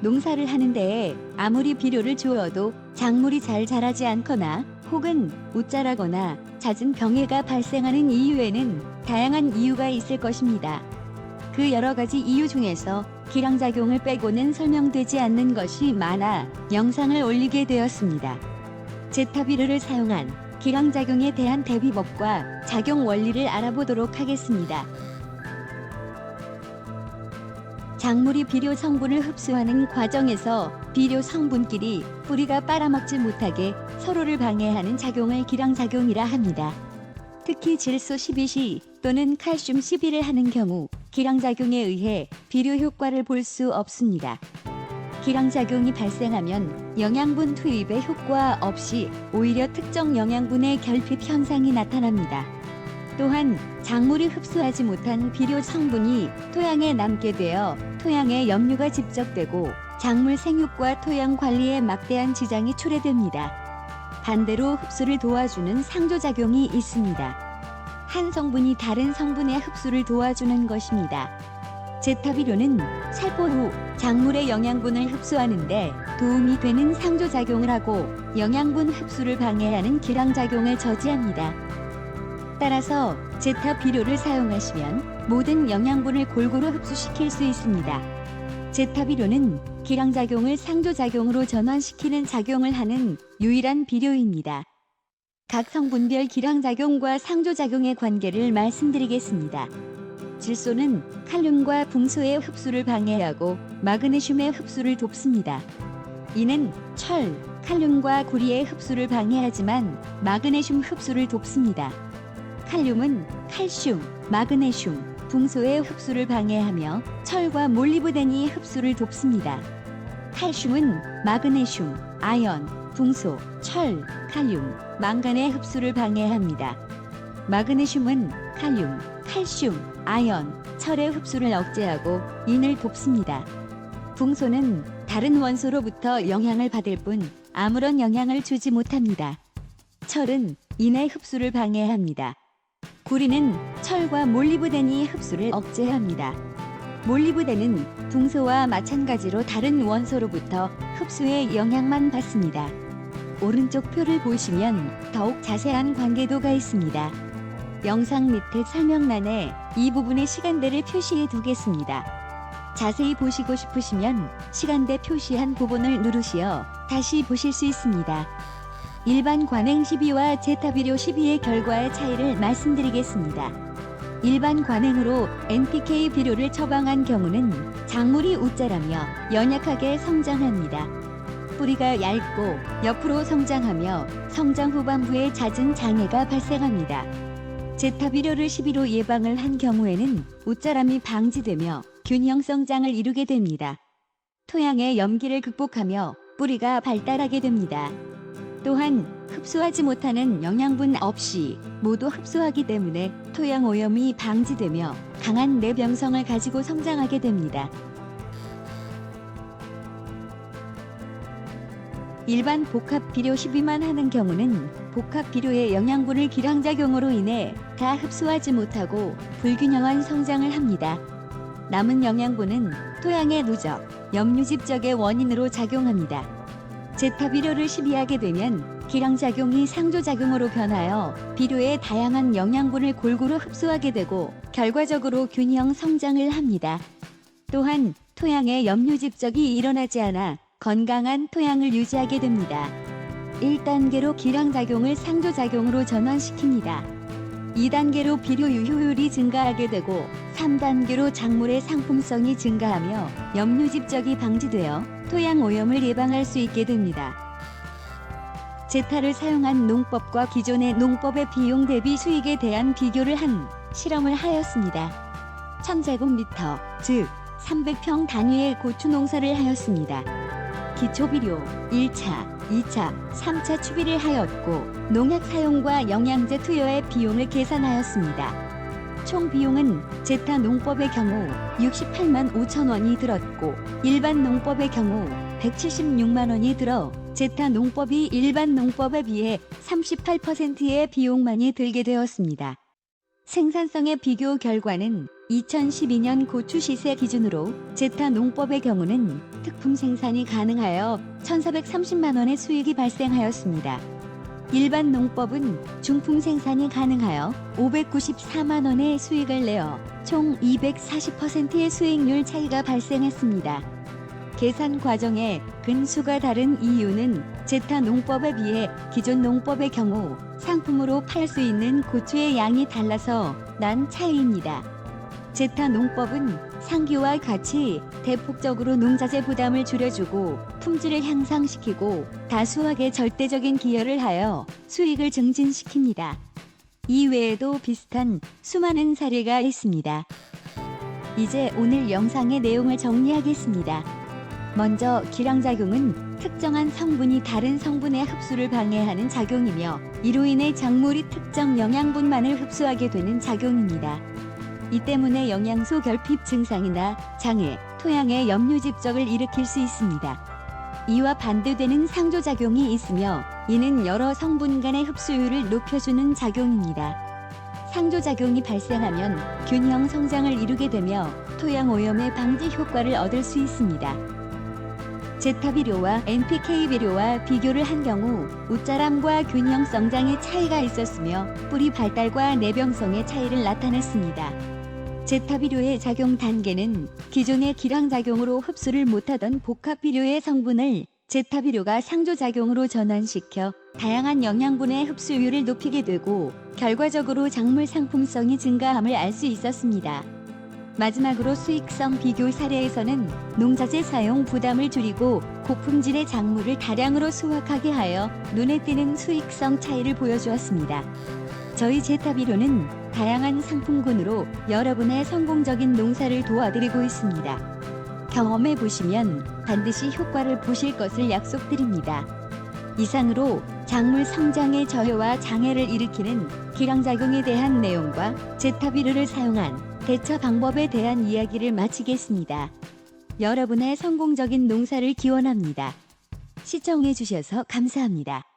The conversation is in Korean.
농사를 하는 데에 아무리 비료를 주어도 작물이 잘 자라지 않거나 혹은 웃자라거나 잦은 병해가 발생하는 이유에는 다양한 이유가 있을 것입니다. 그 여러 가지 이유 중에서 기량작용을 빼고는 설명되지 않는 것이 많아 영상을 올리게 되었습니다. 제타비료를 사용한 기량작용에 대한 대비법과 작용 원리를 알아보도록 하겠습니다. 작물이 비료 성분을 흡수하는 과정에서 비료 성분끼리 뿌리가 빨아먹지 못하게 서로를 방해하는 작용을 기량작용이라 합니다. 특히 질소 12시 또는 칼슘 12를 하는 경우 기량작용에 의해 비료 효과를 볼 수 없습니다. 기량작용이 발생하면 영양분 투입에 효과 없이 오히려 특정 영양분의 결핍 현상이 나타납니다. 또한 작물이 흡수하지 못한 비료 성분이 토양에 남게 되어 토양에 염류가 집적되고 작물 생육과 토양 관리에 막대한 지장이 초래됩니다. 반대로 흡수를 도와주는 상조작용이 있습니다. 한 성분이 다른 성분의 흡수를 도와주는 것입니다. 제타비료는 살포 후 작물의 영양분을 흡수하는데 도움이 되는 상조작용을 하고 영양분 흡수를 방해하는 기량작용을 저지합니다. 따라서 제타비료를 사용하시면 모든 영양분을 골고루 흡수시킬 수 있습니다. 제타비료는 기량작용을 상조작용으로 전환시키는 작용을 하는 유일한 비료입니다. 각 성분별 기량작용과 상조작용의 관계를 말씀드리겠습니다. 질소는 칼륨과 붕소의 흡수를 방해하고 마그네슘의 흡수를 돕습니다. 이는 철, 칼륨과 구리의 흡수를 방해하지만 마그네슘 흡수를 돕습니다. 칼륨은 칼슘, 마그네슘, 붕소의 흡수를 방해하며 철과 몰리브덴이 흡수를 돕습니다. 칼슘은 마그네슘, 아연, 붕소, 철, 칼륨, 망간의 흡수를 방해합니다. 마그네슘은 칼륨, 칼슘, 아연, 철의 흡수를 억제하고 인을 돕습니다. 붕소는 다른 원소로부터 영향을 받을 뿐 아무런 영향을 주지 못합니다. 철은 인의 흡수를 방해합니다. 구리는 철과 몰리브덴이 흡수를 억제합니다. 몰리브덴은 붕소와 마찬가지로 다른 원소로부터 흡수의 영향만 받습니다. 오른쪽 표를 보시면 더욱 자세한 관계도가 있습니다. 영상 밑에 설명란에 이 부분의 시간대를 표시해 두겠습니다. 자세히 보시고 싶으시면 시간대 표시한 부분을 누르시어 다시 보실 수 있습니다. 일반 관행 12와 제타비료 12의 결과의 차이를 말씀드리겠습니다. 일반 관행으로 NPK 비료를 처방한 경우는 작물이 웃자라며 연약하게 성장합니다. 뿌리가 얇고 옆으로 성장하며 성장 후반부에 잦은 장애가 발생합니다. 제타비료를 12로 예방을 한 경우에는 웃자람이 방지되며 균형 성장을 이루게 됩니다. 토양의 염기를 극복하며 뿌리가 발달하게 됩니다. 또한 흡수하지 못하는 영양분 없이 모두 흡수하기 때문에 토양 오염이 방지되며 강한 내병성을 가지고 성장하게 됩니다. 일반 복합 비료 12만 하는 경우는 복합 비료의 영양분을 기량작용으로 인해 다 흡수하지 못하고 불균형한 성장을 합니다. 남은 영양분은 토양의 누적, 염류 집적의 원인으로 작용합니다. 제타비료를 12하게 되면 기량작용이 상조작용으로 변하여 비료의 다양한 영양분을 골고루 흡수하게 되고 결과적으로 균형 성장을 합니다. 또한 토양의 염류 집적이 일어나지 않아 건강한 토양을 유지하게 됩니다. 1단계로 기량작용을 상조작용으로 전환시킵니다. 2단계로 비료 유효율이 증가하게 되고 3단계로 작물의 상품성이 증가하며 염류 집적이 방지되어 토양 오염을 예방할 수 있게 됩니다. 제타를 사용한 농법과 기존의 농법의 비용 대비 수익에 대한 비교를 한 실험을 하였습니다. 1000제곱미터, 즉 300평 단위의 고추 농사를 하였습니다. 기초비료 1차, 2차, 3차 추비를 하였고 농약 사용과 영양제 투여의 비용을 계산하였습니다. 총 비용은 제타 농법의 경우 68만 5천 원이 들었고 일반 농법의 경우 176만 원이 들어 제타 농법이 일반 농법에 비해 38%의 비용만이 들게 되었습니다. 생산성의 비교 결과는 2012년 고추 시세 기준으로 제타 농법의 경우는 특품 생산이 가능하여 1,430만 원의 수익이 발생하였습니다. 일반 농법은 중품 생산이 가능하여 594만 원의 수익을 내어 총 240%의 수익률 차이가 발생했습니다. 계산 과정에 근수가 다른 이유는 제타 농법에 비해 기존 농법의 경우 상품으로 팔 수 있는 고추의 양이 달라서 난 차이입니다. 제타 농법은 상기와 같이 대폭적으로 농자재 부담을 줄여주고 품질을 향상시키고 다수확에 절대적인 기여를 하여 수익을 증진시킵니다. 이외에도 비슷한 수많은 사례가 있습니다. 이제 오늘 영상의 내용을 정리하겠습니다. 먼저 기량작용은 특정한 성분이 다른 성분의 흡수를 방해하는 작용이며 이로 인해 작물이 특정 영양분만을 흡수하게 되는 작용입니다. 이 때문에 영양소 결핍 증상이나 장애, 토양의 염류 집적을 일으킬 수 있습니다. 이와 반대되는 상조작용이 있으며 이는 여러 성분 간의 흡수율을 높여주는 작용입니다. 상조작용이 발생하면 균형 성장을 이루게 되며 토양 오염의 방지 효과를 얻을 수 있습니다. 제타 비료와 NPK 비료와 비교를 한 경우 웃자람과 균형 성장의 차이가 있었으며 뿌리 발달과 내병성의 차이를 나타냈습니다. 제타 비료의 작용 단계는 기존의 기량작용으로 흡수를 못하던 복합 비료의 성분을 제타 비료가 상조작용으로 전환시켜 다양한 영양분의 흡수율을 높이게 되고 결과적으로 작물 상품성이 증가함을 알 수 있었습니다. 마지막으로 수익성 비교 사례에서는 농자재 사용 부담을 줄이고 고품질의 작물을 다량으로 수확하게 하여 눈에 띄는 수익성 차이를 보여주었습니다. 저희 제타 비료는 다양한 상품군으로 여러분의 성공적인 농사를 도와드리고 있습니다. 경험해 보시면 반드시 효과를 보실 것을 약속드립니다. 이상으로 작물 성장의 저해와 장애를 일으키는 기량작용에 대한 내용과 제타 비료를 사용한 대처 방법에 대한 이야기를 마치겠습니다. 여러분의 성공적인 농사를 기원합니다. 시청해 주셔서 감사합니다.